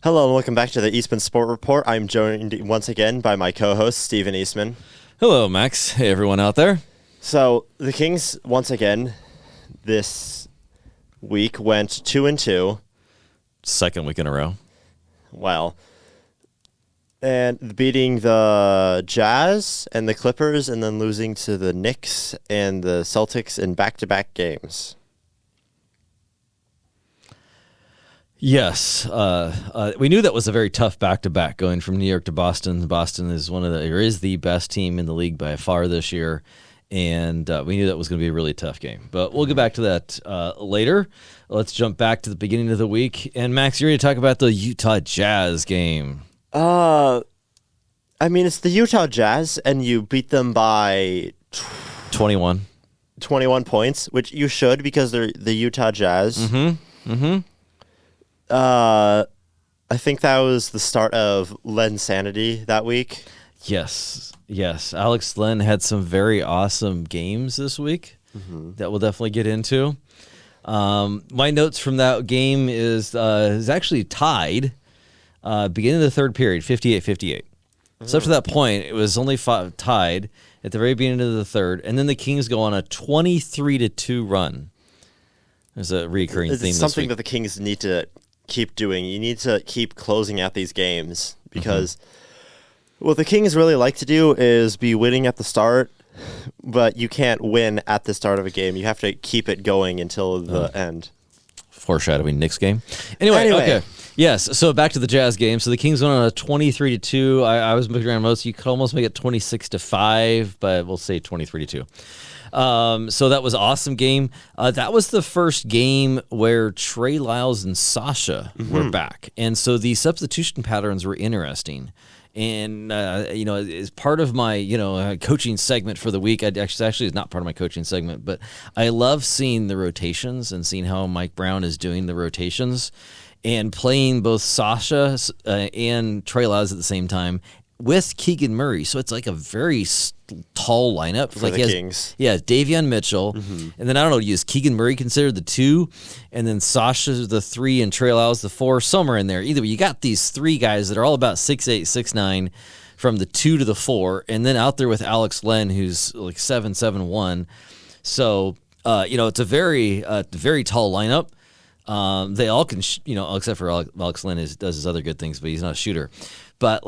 Hello and welcome back to the Eastman Sport Report. I'm joined once again by my co-host, Stephen Eastman. Hello, Max. Hey, everyone out there. So, the Kings, once again, this week went 2-2. Second week in a row. Well, and beating the Jazz and the Clippers and then losing to the Knicks and the Celtics in back-to-back games. Yes, we knew that was a very tough back-to-back going from New York to Boston. Boston is is the best team in the league by far this year, and we knew that was going to be a really tough game. But we'll get back to that later. Let's jump back to the beginning of the week. And Max, you're ready to talk about the Utah Jazz game. I mean, it's the Utah Jazz, and you beat them by 21 points, which you should because they're the Utah Jazz. Mm-hmm. I think that was the start of Len-sanity that week. Yes. Alex Len had some very awesome games this week that we'll definitely get into. My notes from that game is actually tied beginning of the third period, 58-58. So up to that point, it was only tied at the very beginning of the third, and then the Kings go on a 23-2 run. There's a recurring theme this week. It's something that the Kings need to keep doing. You need to keep closing out these games because what the Kings really like to do is be winning at the start, but you can't win at the start of a game. You have to keep it going until the end. Foreshadowing Knicks game. Anyway, okay. Yes, so back to the Jazz game. So the Kings went on a 23-2. I was looking around most. You could almost make it 26-5, but we'll say 23-2. So that was an awesome game. That was the first game where Trey Lyles and Sasha were back. And so the substitution patterns were interesting. And, as part of my, coaching segment for the week, actually it's not part of my coaching segment, but I love seeing the rotations and seeing how Mike Brown is doing the rotations and playing both Sasha and Trey Lyles at the same time with Keegan Murray. So it's like a very tall lineup. For like the Kings. Yeah, Davion Mitchell. And then, I don't know, is Keegan Murray considered the 2? And then Sasha's the 3 and Trey Lyles the 4, somewhere in there. Either way, you got these 3 guys that are all about 6'8", 6'9", from the 2 to the 4. And then out there with Alex Len, who's like 7'1". So, it's a very tall lineup. They all can, except for Alex Len does his other good things, but he's not a shooter. But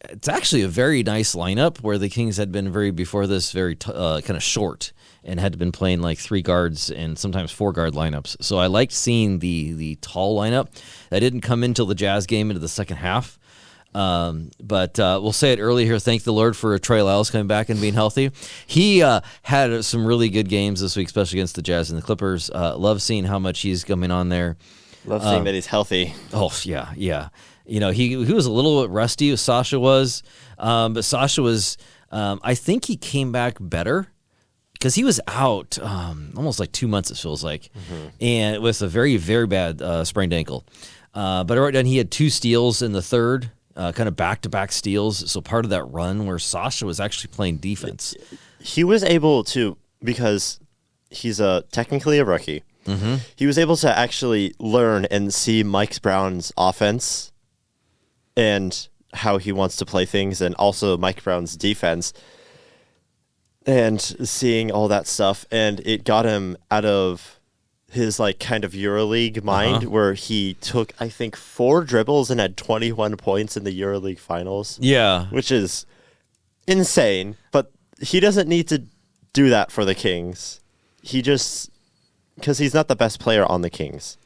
it's actually a very nice lineup where the Kings had been very kind of short and had been playing like 3 guards and sometimes 4 guard lineups. So I liked seeing the tall lineup. That didn't come until the Jazz game into the second half. But we'll say it early here. Thank the Lord for Trey Lyles coming back and being healthy. He had some really good games this week, especially against the Jazz and the Clippers. Love seeing how much he's coming on there. Love seeing that he's healthy. Oh, yeah. He was a little bit rusty, Sasha was. But Sasha was, I think he came back better because he was out almost like 2 months, it feels like, and with a very, very bad sprained ankle. But right then he had 2 steals in the third, kind of back-to-back steals. So part of that run where Sasha was actually playing defense. He was able to, because he's technically a rookie, he was able to actually learn and see Mike Brown's offense and how he wants to play things, and also Mike Brown's defense, and seeing all that stuff, and it got him out of his kind of EuroLeague mind, where he took, I think, 4 dribbles and had 21 points in the EuroLeague finals. Yeah. Which is insane, but he doesn't need to do that for the Kings. Because he's not the best player on the Kings.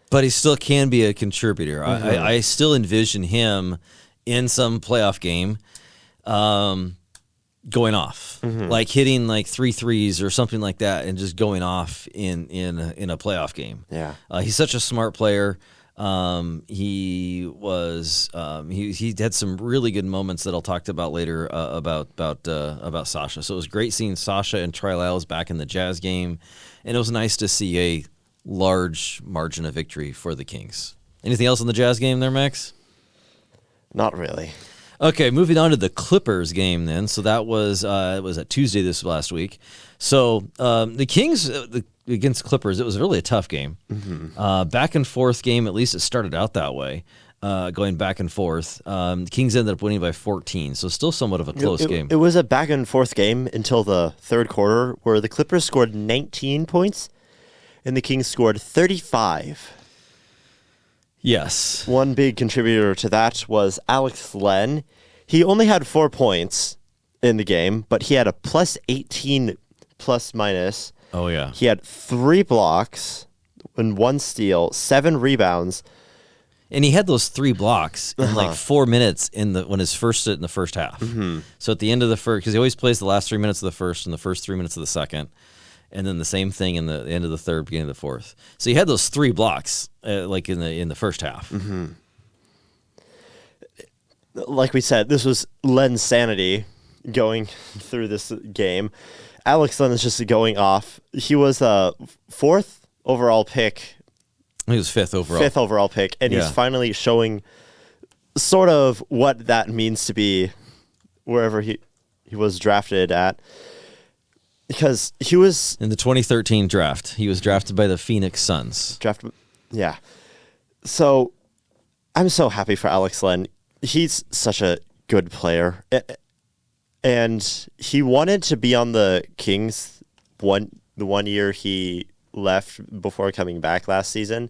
But he still can be a contributor. I still envision him in some playoff game going off, like hitting like 3 threes or something like that, and just going off in a playoff game. Yeah, he's such a smart player. He was he had some really good moments that I'll talk about later about Sasha. So it was great seeing Sasha and Trey Lyles back in the Jazz game, and it was nice to see a large margin of victory for the Kings. Anything else in the Jazz game there, Max? Not really. Okay, moving on to the Clippers game then. So that was it was a Tuesday this last week. So the Kings against Clippers, it was really a tough game. Back and forth game. At least it started out that way, going back and forth. The Kings ended up winning by 14, so still somewhat of a close game. It was a back and forth game until the third quarter, where the Clippers scored 19 points and the Kings scored 35. Yes. One big contributor to that was Alex Len. He only had 4 points in the game, but he had a plus 18 plus minus. Oh, yeah. He had 3 blocks and 1 steal, 7 rebounds. And he had those 3 blocks in like 4 minutes in the first half. So at the end of the first, because he always plays the last 3 minutes of the first and the first 3 minutes of the second, and then the same thing in the end of the third, beginning of the fourth. So he had those 3 blocks like in the first half. Like we said, this was Len-sanity going through this game. Alex Len is just going off. He was a 4th overall pick. He was 5th overall. 5th overall pick, and he's finally showing sort of what that means to be wherever he was drafted at. Because he was... In the 2013 draft. He was drafted by the Phoenix Suns. Yeah. So, I'm so happy for Alex Len. He's such a good player. And he wanted to be on the Kings the 1 year he left before coming back last season,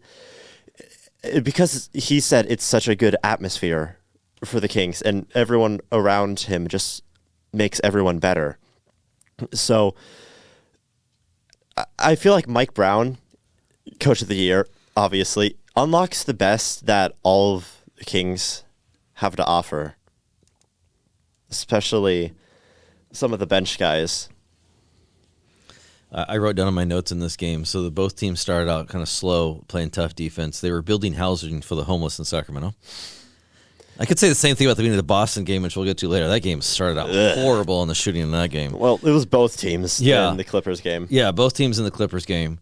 because he said it's such a good atmosphere for the Kings, and everyone around him just makes everyone better. So I feel like Mike Brown, Coach of the Year, obviously, unlocks the best that all of the Kings have to offer, especially some of the bench guys. I wrote down on my notes in this game, so both teams started out kind of slow, playing tough defense. They were building housing for the homeless in Sacramento. I could say the same thing about the Boston game, which we'll get to later. That game started out horrible in the shooting in that game. Well, it was both teams in the Clippers game. Yeah, both teams in the Clippers game.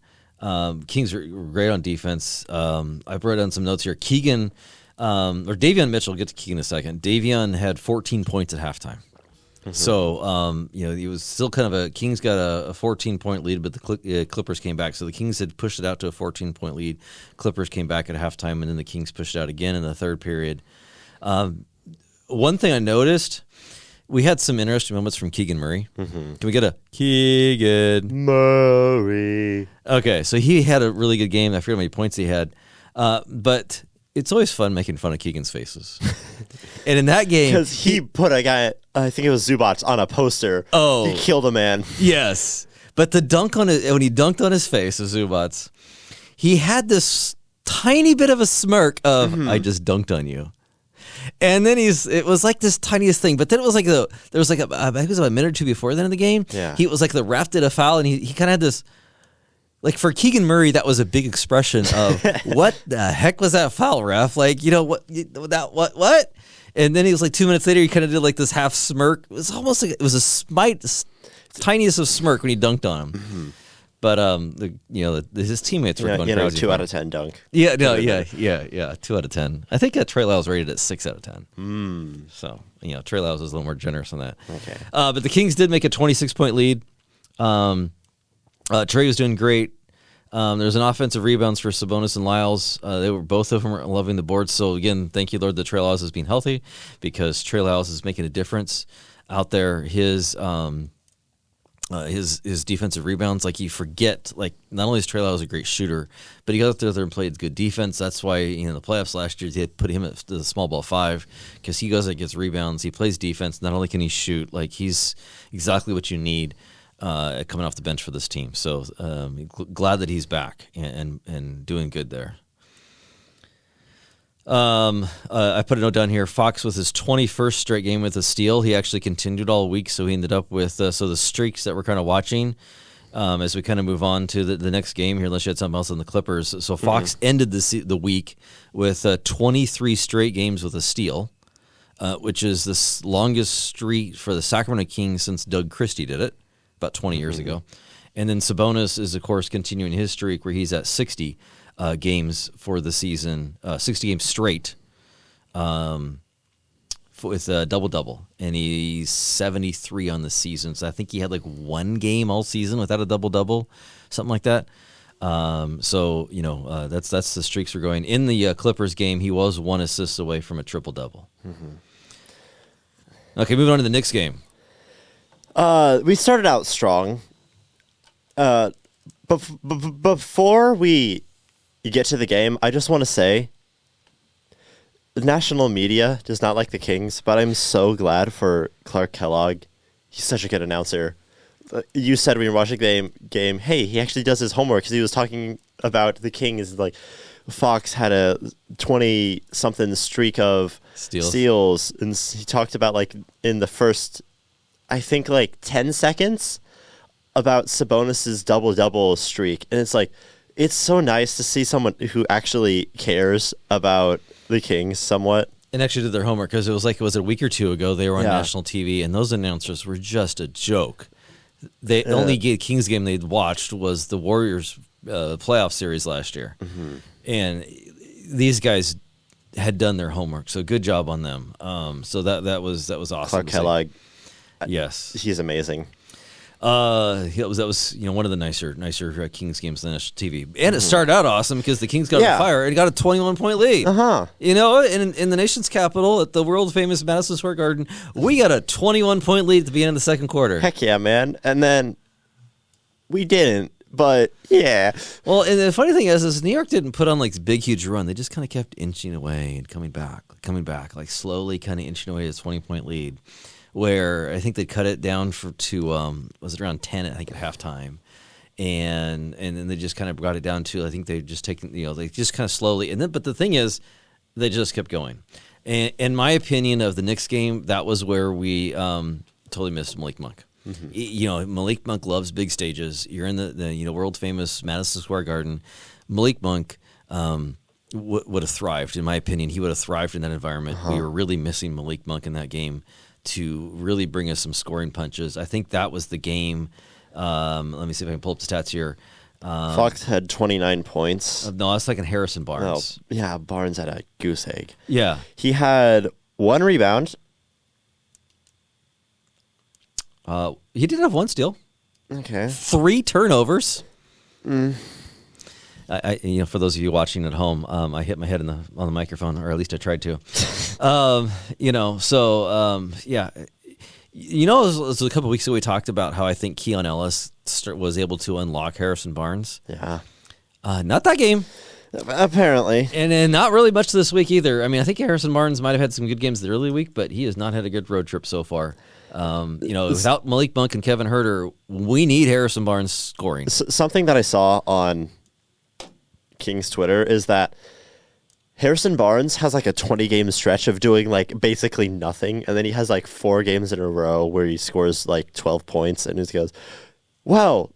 Kings were great on defense. I wrote down some notes here. Davion Mitchell, we'll get to Keegan in a second. Davion had 14 points at halftime. So, he was still kind of Kings got a 14-point lead, but the Clippers came back. So the Kings had pushed it out to a 14-point lead. Clippers came back at halftime, and then the Kings pushed it out again in the third period. One thing I noticed, we had some interesting moments from Keegan Murray. Can we get a Keegan Murray? Okay, so he had a really good game. I forget how many points he had. But it's always fun making fun of Keegan's faces. And in that game... Because he put a guy, I think it was Zubats, on a poster. Oh. He killed a man. Yes. But when he dunked on his face of Zubats, he had this tiny bit of a smirk of, I just dunked on you. And then it was like this tiniest thing, but then it was like I think it was about a minute or two before then in the game. Yeah. He was like the ref did a foul, and he kind of had this, like for Keegan Murray, that was a big expression of what the heck was that foul, ref? Like, what? And then he was like 2 minutes later, he kind of did like this half smirk. It was almost like it was tiniest of smirk when he dunked on him. But his teammates were going crazy. 2 out of 10 dunk. Yeah, 2 out of 10. I think Trey Lyles rated at 6 out of 10. So Trey Lyles was a little more generous than that. Okay. But the Kings did make a 26-point lead. Trey was doing great. There was an offensive rebounds for Sabonis and Lyles. Both of them were loving the board. So again, thank you, Lord, that Trey Lyles is being healthy, because Trey Lyles is making a difference out there. His defensive rebounds, like you forget, like not only is Trey Lyles a great shooter, but he got out there and played good defense. That's why in the playoffs last year they had put him at the small ball 5, because he goes and gets rebounds. He plays defense. Not only can he shoot, like he's exactly what you need coming off the bench for this team. So glad that he's back and doing good there. I put a note down here. Fox with his 21st straight game with a steal. He actually continued all week, so he ended up with the streaks that we're kind of watching as we kind of move on to the next game here, unless you had something else on the Clippers. So Fox ended the week with 23 straight games with a steal, which is the longest streak for the Sacramento Kings since Doug Christie did it about 20 years ago. And then Sabonis is, of course, continuing his streak where he's at 60 games for the season, 60 games straight with a double-double, and he's 73 on the season. So I think he had like one game all season without a double-double, something like that. So that's the streaks we're going. In the Clippers game, he was 1 assist away from a triple-double. Mm-hmm. Okay, moving on to the Knicks game. We started out strong. Before we get to the game, I just want to say, the national media does not like the Kings, but I'm so glad for Clark Kellogg. He's such a good announcer. You said when you were watching the game, hey, he actually does his homework, because he was talking about the Kings. Like, Fox had a 20-something streak of steals, and he talked about, like, in the first, I think, like 10 seconds, about Sabonis's double-double streak. And it's like, it's so nice to see someone who actually cares about the Kings somewhat. And actually did their homework, because it was a week or two ago, they were on national TV, and those announcers were just a joke. The only Kings game they'd watched was the Warriors playoff series last year. Mm-hmm. And these guys had done their homework, so good job on them. So that was awesome. Clark Kellogg. Yes. He's amazing. That was one of the nicer Kings games on national TV, and it started out awesome because the Kings got on fire and got a 21-point lead. In the nation's capital at the world famous Madison Square Garden, we got a 21-point lead at the beginning of the second quarter. Heck yeah, man! And then we didn't, but yeah. Well, and the funny thing is New York didn't put on like this big huge run. They just kind of kept inching away and coming back, like slowly kind of inching away to a 20-point lead. Where I think they cut it down to was it around 10? I think at halftime, and then they just kind of brought it down to, I think they just taken they just kind of slowly, but the thing is, they just kept going. And in my opinion of the Knicks game, that was where we totally missed Malik Monk. Mm-hmm. Malik Monk loves big stages. You're in the world famous Madison Square Garden. Malik Monk would have thrived, in my opinion. He would have thrived in that environment. We were really missing Malik Monk in that game to really bring us some scoring punches. I think that was the game. Let me see if I can pull up the stats here. Fox had 29 points. No, I was thinking Harrison Barnes. Oh, yeah, Barnes had a goose egg. Yeah. He had 1 rebound. He did have 1 steal. Okay. 3 turnovers. For those of you watching at home, I hit my head on the microphone, or at least I tried to. It was a couple weeks ago we talked about how I think Keon Ellis was able to unlock Harrison Barnes. Yeah. Not that game. Apparently. And not really much this week either. I mean, I think Harrison Barnes might have had some good games the early week, but he has not had a good road trip so far. Without Malik Monk and Kevin Huerter, we need Harrison Barnes scoring. Something that I saw on King's Twitter is that Harrison Barnes has like a 20-game stretch of doing like basically nothing, and then he has like 4 games in a row where he scores like 12 points, and he just goes, well,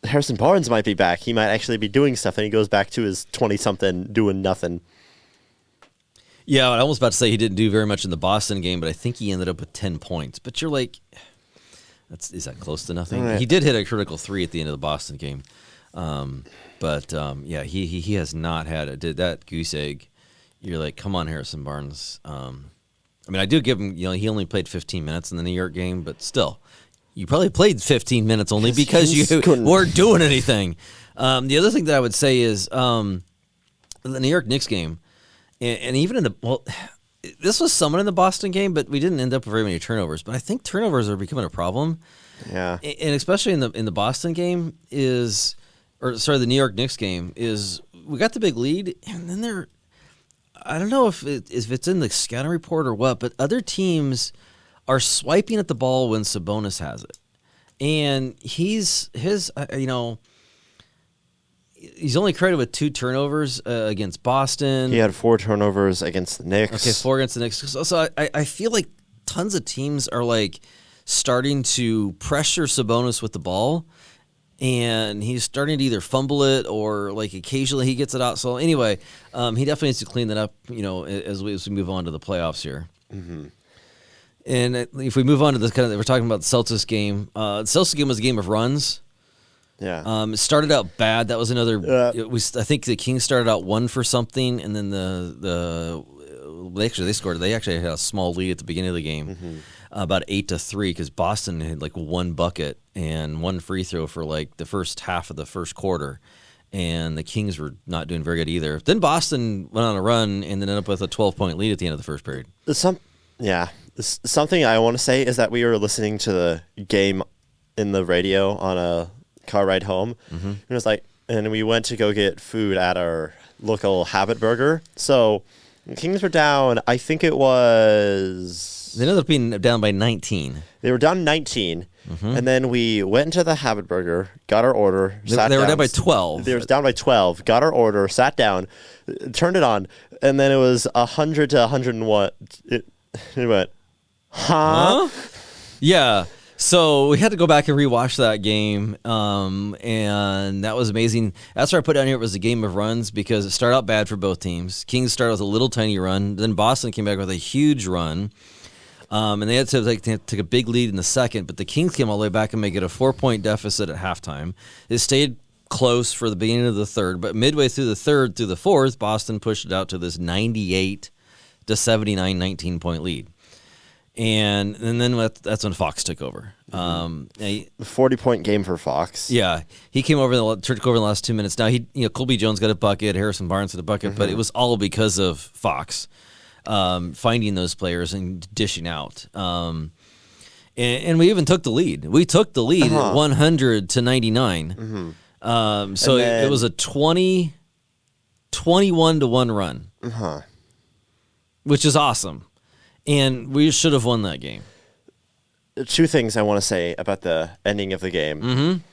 Harrison Barnes might be back. He might actually be doing stuff, and he goes back to his 20-something doing nothing. Yeah, I was almost about to say he didn't do very much in the Boston game, but I think he ended up with 10 points. But you're like, is that close to nothing? Right. He did hit a critical 3 at the end of the Boston game. He has not had that goose egg. You're like, come on, Harrison Barnes. I do give him, he only played 15 minutes in the New York game, but still, you probably played 15 minutes only because you weren't doing anything. The other thing that I would say is the New York Knicks game, and even this was somewhat in the Boston game, but we didn't end up with very many turnovers. But I think turnovers are becoming a problem. Yeah, and especially in the Boston game the New York Knicks game is we got the big lead, and then I don't know if it's in the scouting report or what, but other teams are swiping at the ball when Sabonis has it, and he's only credited with 2 turnovers against Boston. He had 4 turnovers against the Knicks. Okay, 4 against the Knicks. So I feel like tons of teams are like starting to pressure Sabonis with the ball. And he's starting to either fumble it or like occasionally he gets it out. So anyway, he definitely needs to clean that up, as we move on to the playoffs here. Mm-hmm. And if we move on to this we're talking about the Celtics game. The Celtics game was a game of runs. Yeah. It started out bad. That was another. I think the Kings started out 1 for something, and then the they scored. They actually had a small lead at the beginning of the game, about 8-3, because Boston had like one bucket and one free throw for like the first half of the first quarter, and the Kings were not doing very good either. Then Boston went on a run and then ended up with a 12-point lead at the end of the first period. Something I want to say is that we were listening to the game in the radio on a car ride home, and it was like, and we went to go get food at our local Habit Burger. So the Kings were down. I think it was. They ended up being down by 19. They were down 19, and then we went into the Habit Burger, got our order, sat They down. were down by 12. They were down by 12, got our order, sat down, turned it on, and then it was 100 to 101. It went, huh? Yeah. So we had to go back and rewatch that game, and that was amazing. That's why I put down here it was a game of runs, because it started out bad for both teams. Kings started with a little tiny run. Then Boston came back with a huge run, and they had to take a big lead in the second. But the Kings came all the way back and make it a 4-point deficit at halftime. It stayed close for the beginning of the third, but midway through the third, through the fourth, Boston pushed it out to this 98 to 79 19-point lead. And then that's when Fox took over. 40-point game for Fox. Yeah, he came over took over in the last 2 minutes. Now Colby Jones got a bucket, Harrison Barnes got a bucket, but it was all because of Fox finding those players and dishing out. And we even took the lead. We took the lead at 100 to 99. So it was a 21 to 1 run, which is awesome. And we should have won that game. Two things I want to say about the ending of the game.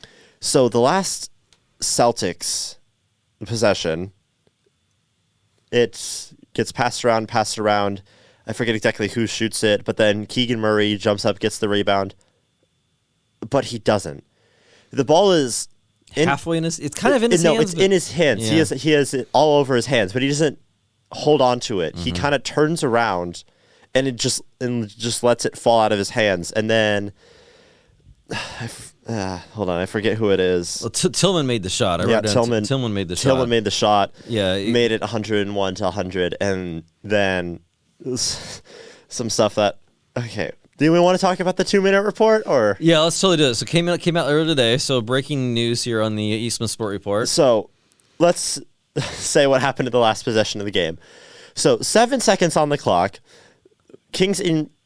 So the last Celtics possession, it gets passed around. I forget exactly who shoots it, but then Keegan Murray jumps up, gets the rebound, but he doesn't. The ball is halfway in his. It's kind of in his hands. No, it's in his hands. Yeah. He has it all over his hands, but he doesn't hold on to it. He kind of turns around. And it just lets it fall out of his hands, and then hold on, I forget who it is. Well, Tillman made the shot. Tillman made the shot. Tillman made the shot. Yeah, made it 101 to 100, and then some stuff that. Okay, do we want to talk about the 2-minute report, or? Yeah, let's totally do it. So came out earlier today. So breaking news here on the Eastman Sport Report. So let's say what happened in the last possession of the game. So 7 seconds on the clock. Kings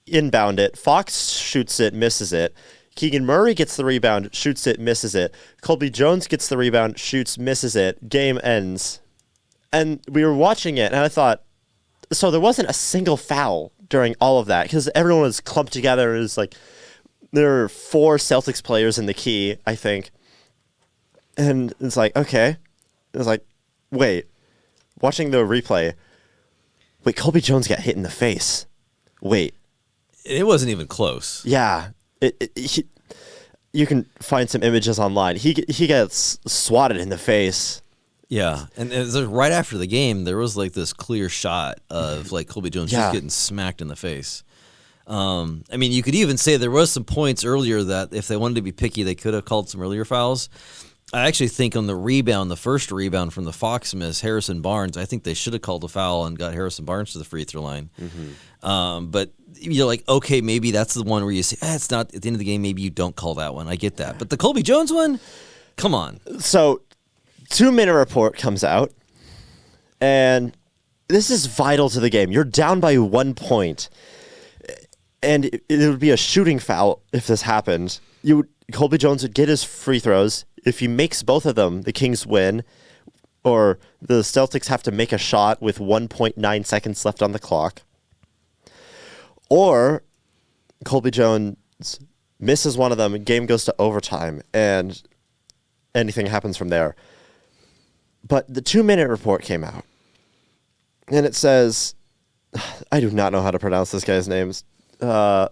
inbound it. Fox shoots it, misses it. Keegan Murray gets the rebound, shoots it, misses it. Colby Jones gets the rebound, shoots, misses it. Game ends. And we were watching it, and I thought, so there wasn't a single foul during all of that, because everyone was clumped together. It was like, there were 4 Celtics players in the key, I think. And it's like, okay. It was like, wait. Watching the replay, Colby Jones got hit in the face. Wait. It wasn't even close. Yeah. You can find some images online. He gets swatted in the face. Yeah. And it was right after the game, there was like this clear shot of like Colby Jones just getting smacked in the face. I mean, you could even say there was some points earlier that if they wanted to be picky, they could have called some earlier fouls. I actually think on the rebound, the first rebound from the Fox miss, Harrison Barnes, I think they should have called a foul and got Harrison Barnes to the free throw line. But you're like, okay, maybe that's the one where you say, it's not at the end of the game. Maybe you don't call that one. I get that. But the Colby Jones one, come on. So 2-minute report comes out, and this is vital to the game. You're down by 1 point, and it would be a shooting foul if this happened. Colby Jones would get his free throws. If he makes both of them, the Kings win, or the Celtics have to make a shot with 1.9 seconds left on the clock. Or Colby Jones misses one of them, and game goes to overtime, and anything happens from there. But the 2-minute report came out, and it says, I do not know how to pronounce this guy's names. I'm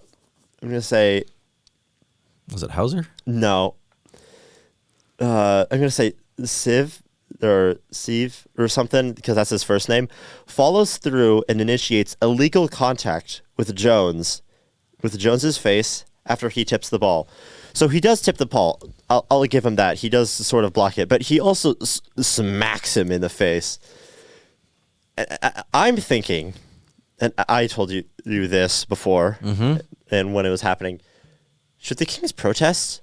going to say... Was it Hauser? No. I'm going to say Siv or something, because that's his first name, follows through and initiates illegal contact with Jones's face after he tips the ball. So he does tip the ball. I'll give him that. He does sort of block it, but he also smacks him in the face. I'm thinking, and I told you this before, and when it was happening, should the Kings protest?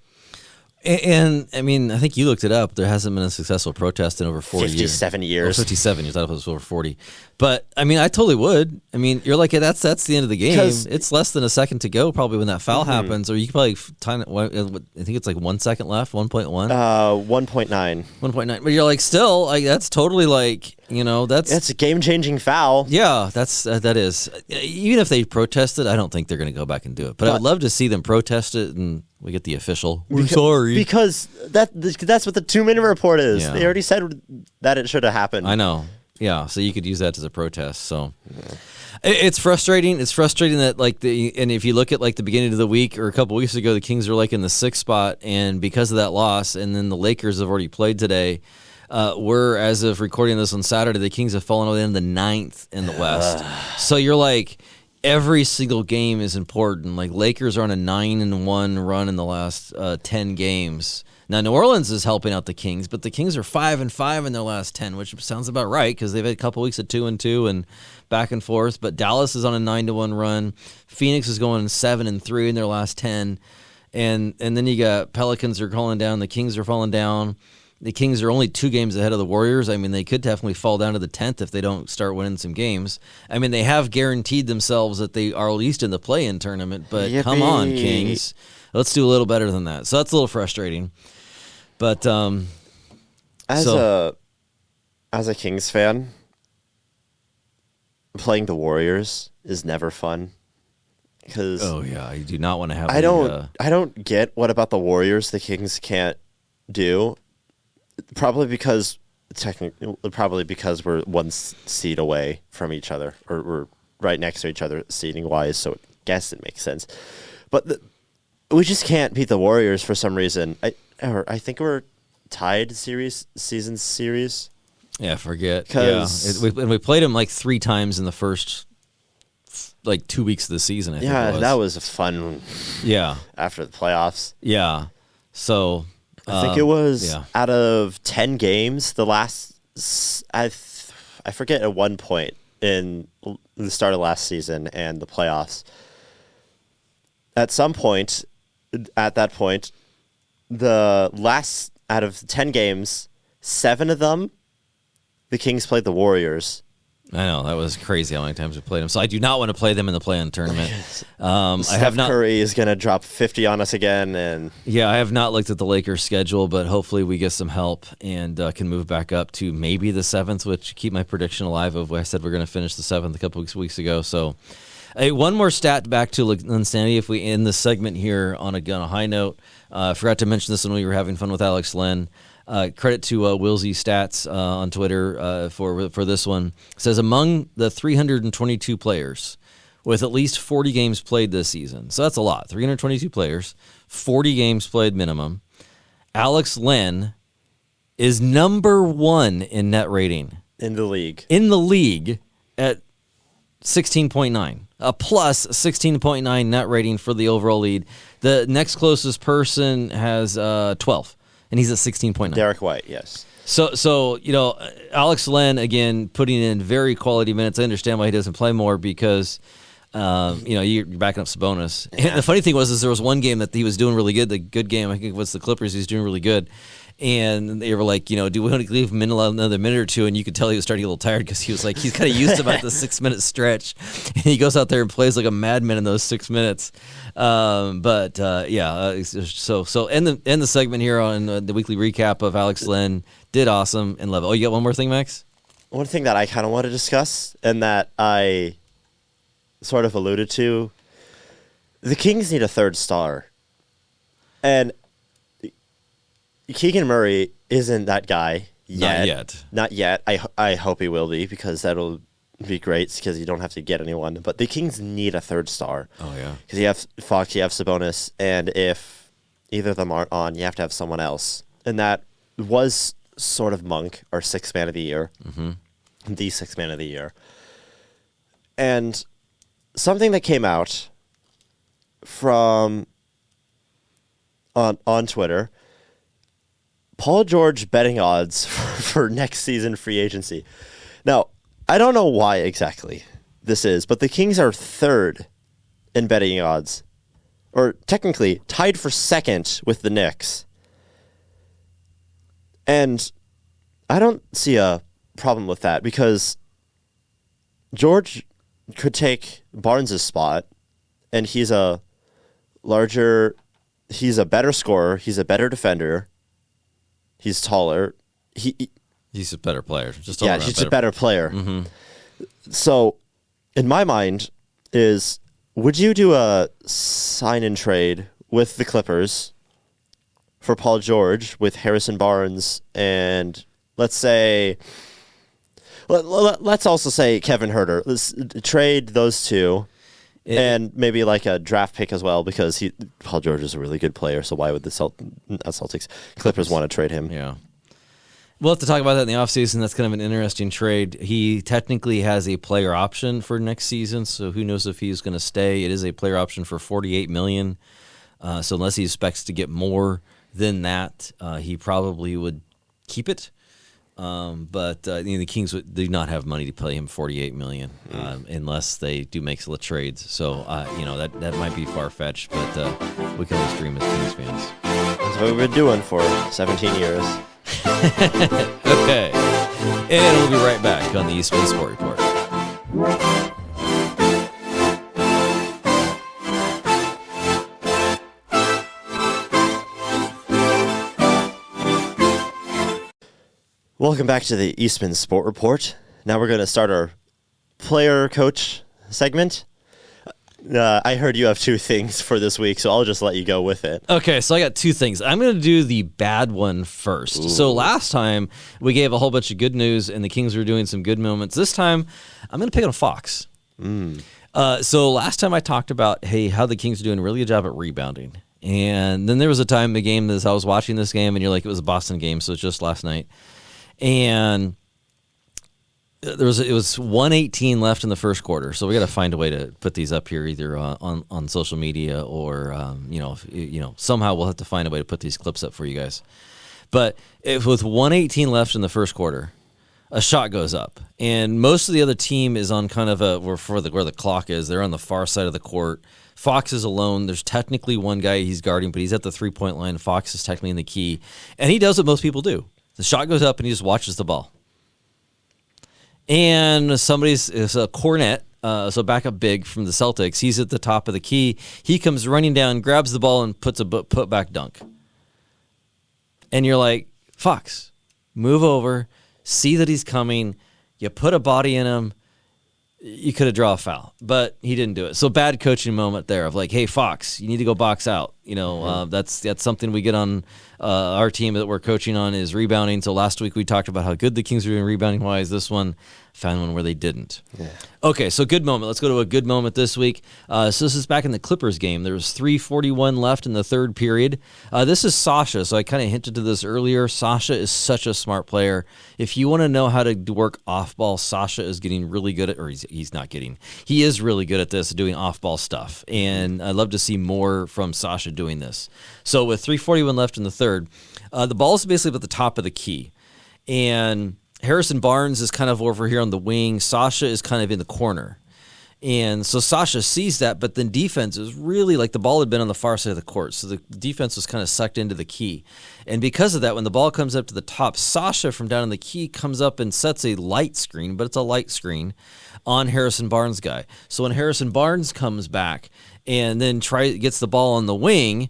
And I mean, I think you looked it up. There hasn't been a successful protest in over 40 years. 57 years. 57 years. I thought it was over 40. But I mean, I totally would. I mean, you're like, that's the end of the game. It's less than a second to go probably when that foul happens, or you could probably time it. I think it's like 1 second left, 1.1. 1.9. 1.9. But you're like, still, like that's totally like, that's a game-changing foul. Yeah, that is. Even if they protested, I don't think they're going to go back and do it. But I would love to see them protest it and we get the official. We're sorry. Because that's what the 2-minute report is. Yeah. They already said that it should have happened. I know. Yeah, so you could use that as a protest. So it's frustrating. It's frustrating that and if you look at like the beginning of the week or a couple weeks ago, the Kings were like in the 6th spot, and because of that loss, and then the Lakers have already played today. We're, as of recording this on Saturday, the Kings have fallen within the 9th in the West. So you're like, every single game is important. Like Lakers are on a 9-1 run in the last 10 games. Now New Orleans is helping out the Kings, but the Kings are 5-5 in their last 10, which sounds about right because they've had a couple weeks of 2-2 and back and forth. But Dallas is on a 9-1 run. Phoenix is going 7-3 in their last 10, and then you got Pelicans are falling down. The Kings are falling down. The Kings are only 2 games ahead of the Warriors. I mean, they could definitely fall down to the 10th if they don't start winning some games. I mean, they have guaranteed themselves that they are at least in the play-in tournament, but Come on, Kings. Let's do a little better than that. So that's a little frustrating. But as a Kings fan, playing the Warriors is never fun. Because you do not want to have. I don't get what about the Warriors the Kings can't do. Probably because we're 1 seed away from each other, or we're right next to each other seeding wise. So I guess it makes sense. But we just can't beat the Warriors for some reason. I think we're tied season series. Yeah, forget. We played them like 3 times in the first 2 weeks of the season. I think that was a fun. Yeah, after the playoffs. Yeah, so. I think it was out of 10 games, the last, I forget at one point in the start of last season and the playoffs. At that point, the last out of 10 games, 7 of them, the Kings played the Warriors. I know, that was crazy how many times we played them. So I do not want to play them in the play-in tournament. Curry is going to drop 50 on us again. And I have not looked at the Lakers' schedule, but hopefully we get some help and can move back up to maybe the 7th, which keep my prediction alive of I said we're going to finish the 7th a couple weeks ago. So one more stat back to Len-sanity if we end this segment here on a high note. I forgot to mention this when we were having fun with Alex Len. Credit to Willsy Stats on Twitter for this one. It says among the 322 players with at least 40 games played this season. So that's a lot. 322 players, 40 games played minimum. Alex Len is number 1 in net rating. In the league. At 16.9. A plus 16.9 net rating for the overall lead. The next closest person has 12. And he's at 16.9. Derek White, yes. So Alex Len, again, putting in very quality minutes. I understand why he doesn't play more because, you're backing up Sabonis. Yeah. And the funny thing was there was one game that he was doing really good, the good game, I think it was the Clippers, he was doing really good. And they were like, do we want to leave him in another minute or two? And you could tell he was starting to get a little tired because he was like, he's kind of used to about the 6-minute stretch. And he goes out there and plays like a madman in those 6 minutes. So end the segment here on the weekly recap of Alex Len. Did awesome and love it. Oh, you got one more thing, Max? One thing that I kind of want to discuss and that I sort of alluded to, the Kings need a 3rd star. And Keegan Murray isn't that guy yet. Not yet. I hope he will be because that'll be great because you don't have to get anyone. But the Kings need a 3rd star. Oh, yeah. Because you have Fox, you have Sabonis, and if either of them aren't on, you have to have someone else. And that was sort of Monk, our 6th man of the year. Mm-hmm. The 6th man of the year. And something that came out from on Twitter, Paul George betting odds for next season free agency. Now, I don't know why exactly this is, but the Kings are third in betting odds, or technically tied for second with the Knicks. And I don't see a problem with that because George could take Barnes' spot, and he's a better scorer, he's a better defender, he's taller. He's a better player. Just he's a better player. Mm-hmm. So, in my mind, would you do a sign and trade with the Clippers for Paul George with Harrison Barnes and let's also say Kevin Huerter? Let's trade those two. And maybe like a draft pick as well, because Paul George is a really good player. So why would the Celtics Clippers want to trade him? Yeah. We'll have to talk about that in the offseason. That's kind of an interesting trade. He technically has a player option for next season, so who knows if he's going to stay. It is a player option for $48 million. So unless he expects to get more than that, he probably would keep it. But the Kings do not have money to pay him $48 million unless they do make some trades. So that might be far fetched, but we can always dream as Kings fans. That's what we've been doing for 17 years. Okay, and we'll be right back on the Eastman Sport Report. Welcome back to the Eastman Sport Report. Now we're going to start our player coach segment. I heard you have two things for this week, so I'll just let you go with it. Okay, so I got two things. I'm going to do the bad one first. Ooh. So last time we gave a whole bunch of good news, and the Kings were doing some good moments. This time, I'm going to pick on Fox. So last time I talked about, how the Kings are doing a really good job at rebounding. And then there was a time in the game that I was watching this game, and you're like, it was a Boston game, so it's just last night. And it was 1:18 left in the first quarter, so we got to find a way to put these up here, either on social media or somehow we'll have to find a way to put these clips up for you guys. But with 1:18 left in the first quarter, a shot goes up, and most of the other team is on kind of where the clock is. They're on the far side of the court. Fox is alone. There's technically one guy he's guarding, but he's at the 3-point line. Fox is technically in the key, and he does what most people do. The shot goes up, and he just watches the ball. And it's a Cornet, so backup big from the Celtics. He's at the top of the key. He comes running down, grabs the ball, and puts a put-back dunk. And you're like, Fox, move over, see that he's coming. You put a body in him. You could have drawn a foul, but he didn't do it. So bad coaching moment there of like, hey, Fox, you need to go box out. That's something we get on our team that we're coaching on is rebounding. So last week we talked about how good the Kings are doing rebounding-wise. This one found one where they didn't. Yeah. Okay, so good moment. Let's go to a good moment this week. So this is back in the Clippers game. There was 3:41 left in the third period. This is Sasha, so I kind of hinted to this earlier. Sasha is such a smart player. If you want to know how to work off-ball, Sasha is getting really good at, or he's not getting, he is really good at this, doing off-ball stuff. And I'd love to see more from Sasha doing this. So with 3:41 left in the third, the ball is basically at the top of the key. And Harrison Barnes is kind of over here on the wing. Sasha is kind of in the corner. And so Sasha sees that, but then defense is really like the ball had been on the far side of the court. So the defense was kind of sucked into the key. And because of that, when the ball comes up to the top, Sasha from down in the key comes up and sets a light screen, but it's a light screen on Harrison Barnes' guy. So when Harrison Barnes comes back and then gets the ball on the wing,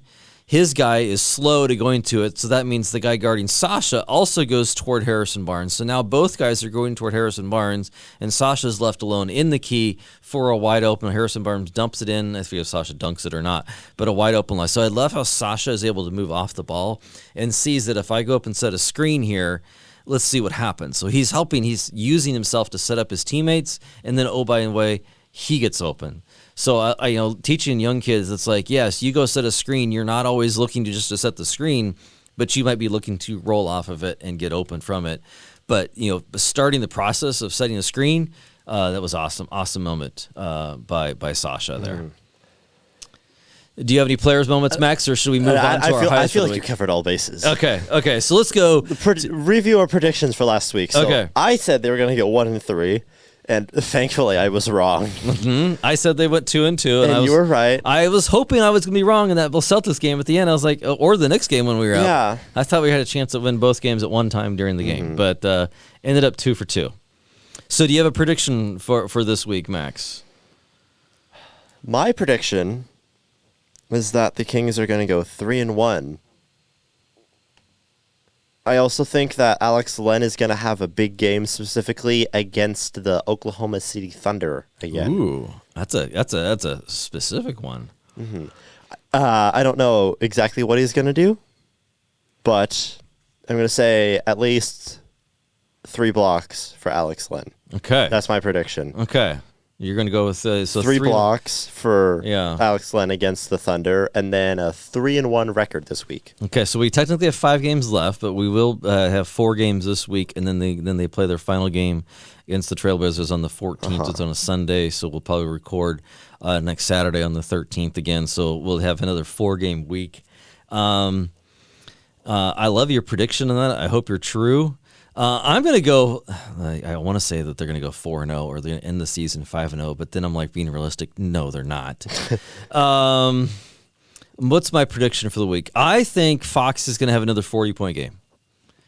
his guy is slow to going to it, so that means the guy guarding Sasha also goes toward Harrison Barnes. So now both guys are going toward Harrison Barnes, and Sasha's left alone in the key for a wide open. Harrison Barnes dumps it in. I forget if Sasha dunks it or not, but a wide open line. So I love how Sasha is able to move off the ball and sees that if I go up and set a screen here, let's see what happens. So he's using himself to set up his teammates, and then, oh, by the way, he gets open. So, teaching young kids, it's like, yes, you go set a screen. You're not always looking to set the screen, but you might be looking to roll off of it and get open from it. But, starting the process of setting a screen, that was awesome. Awesome moment by Sasha there. Do you have any players' moments, Max, or should we move on to our highlights? I feel like you covered all bases. Okay. So let's go. Review our predictions for last week. So okay. I said they were going to get 1-3. And thankfully, I was wrong. I said they went 2-2, and you were right. I was hoping I was going to be wrong in that Celtics game at the end. I was like, or the Knicks game when we were up. I thought we had a chance to win both games at one time during the game, but ended up 2-2. So do you have a prediction for this week, Max? My prediction is that the Kings are going to go 3-1. I also think that Alex Len is going to have a big game, specifically against the Oklahoma City Thunder again. Ooh, that's a specific one. I don't know exactly what he's going to do, but I'm going to say at least 3 blocks for Alex Len. Okay, that's my prediction. Okay. You're going to go with so 3 blocks for Yeah. Alex Len against the Thunder, and then a 3-1 record this week. Okay, so we technically have 5 games left, but we will have 4 games this week, and then they play their final game against the Trailblazers on the 14th. It's on a Sunday, so we'll probably record next Saturday on the 13th again. So we'll have another 4-game week. I love your prediction on that. I hope you're true. I'm going to go, I want to say that they're going to go 4-0 or they're going to end the season 5-0, but then I'm like being realistic. No, they're not. What's my prediction for the week? I think Fox is going to have another 40-point game.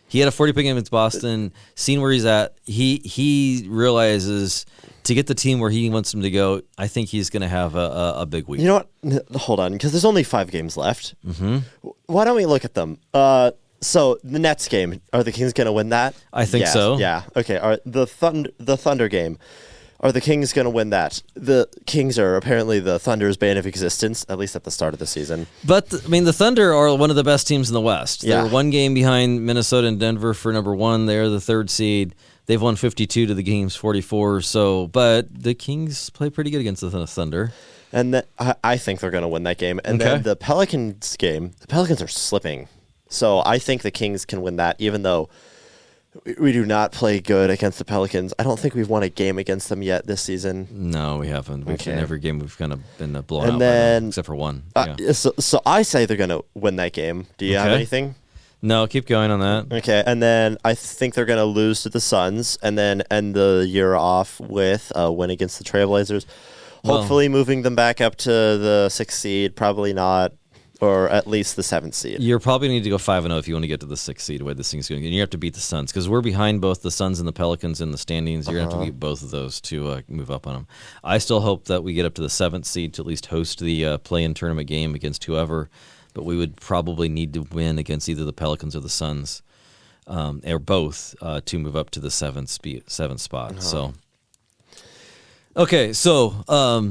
He had a 40-point game against Boston, seen where he's at. He realizes to get the team where he wants them to go, I think he's going to have a big week. You know what? Hold on, because there's only 5 games left. Why don't we look at them? So the Nets game, are the Kings going to win that? I think so. Yeah. Okay. The Thunder game, are the Kings going to win that? The Kings are apparently the Thunder's bane of existence, at least at the start of the season. But the Thunder are one of the best teams in the West. Yeah. They're 1 game behind Minnesota and Denver for number 1. They're the 3rd seed. They've won 52 to the Kings 44. So, but the Kings play pretty good against the Thunder. And I think they're going to win that game. And then the Pelicans game, the Pelicans are slipping. So I think the Kings can win that, even though we do not play good against the Pelicans. I don't think we've won a game against them yet this season. No, we haven't. In every game we've kind of been blown out then, except for one. So I say they're going to win that game. Do you have anything? No, keep going on that. Okay, and then I think they're going to lose to the Suns and then end the year off with a win against the Trailblazers. Hopefully moving them back up to the 6th seed, probably not. Or at least the 7th seed. You're probably need to go 5-0 if you want to get to the 6th seed, the way this thing's going. And you have to beat the Suns because we're behind both the Suns and the Pelicans in the standings. You're going to have to beat both of those to move up on them. I still hope that we get up to the 7th seed to at least host the play-in tournament game against whoever. But we would probably need to win against either the Pelicans or the Suns, or both, to move up to the 7th spot. So, okay, so are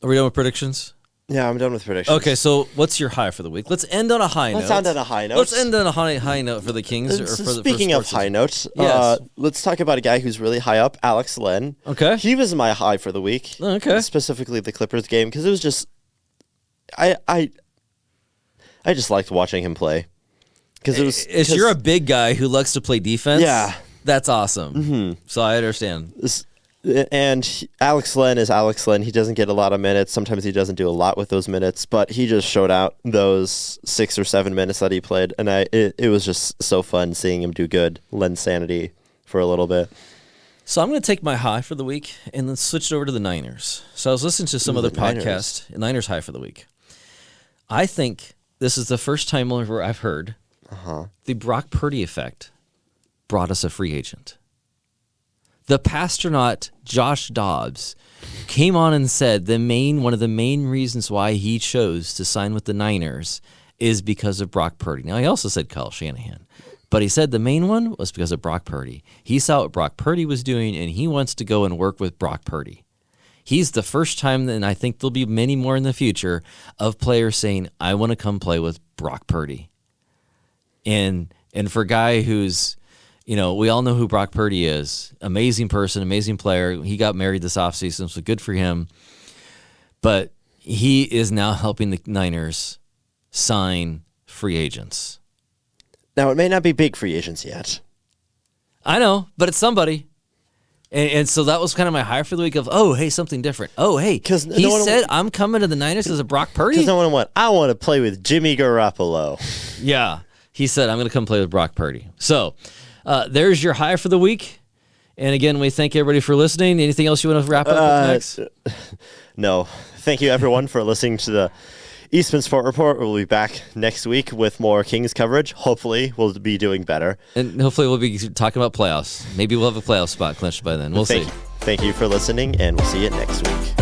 we done with predictions? Yeah, I'm done with predictions. Okay, so what's your high for the week? Let's end on a high note. Let's end on a high note. Let's end on a high note for the Kings. Speaking of high notes, yes. Let's talk about a guy who's really high up, Alex Len. Okay. He was my high for the week. Okay. Specifically the Clippers game, because it was just... I just liked watching him play. Because it was... You're a big guy who likes to play defense. Yeah. That's awesome. So I understand. And Alex Len is Alex Len. He doesn't get a lot of minutes. Sometimes he doesn't do a lot with those minutes, but he just showed out those 6 or 7 minutes that he played, and it was just so fun seeing him do good. Len-sanity for a little bit. So I'm going to take my high for the week and then switch it over to the Niners. So I was listening to some other podcast, Niners high for the week. I think this is the first time ever I've heard the Brock Purdy effect brought us a free agent. The Pastronaut Josh Dobbs came on and said one of the main reasons why he chose to sign with the Niners is because of Brock Purdy. Now, he also said Kyle Shanahan, but he said the main one was because of Brock Purdy. He saw what Brock Purdy was doing, and he wants to go and work with Brock Purdy. He's the first time, and I think there'll be many more in the future, of players saying, I want to come play with Brock Purdy. And for a guy who's... we all know who Brock Purdy is. Amazing person, amazing player. He got married this offseason, so good for him. But he is now helping the Niners sign free agents. Now, it may not be big free agents yet. I know, but it's somebody. And so that was kind of my high for the week of, hey, something different. He said, I'm coming to the Niners as a Brock Purdy? Because I want to play with Jimmy Garoppolo. Yeah. He said, I'm going to come play with Brock Purdy. So... there's your high for the week. And again, we thank everybody for listening. Anything else you want to wrap up with next? No. Thank you, everyone, for listening to the Eastman Sport Report. We'll be back next week with more Kings coverage. Hopefully, we'll be doing better. And hopefully, we'll be talking about playoffs. Maybe we'll have a playoff spot clinched by then. We'll see. Thank you for listening, and we'll see you next week.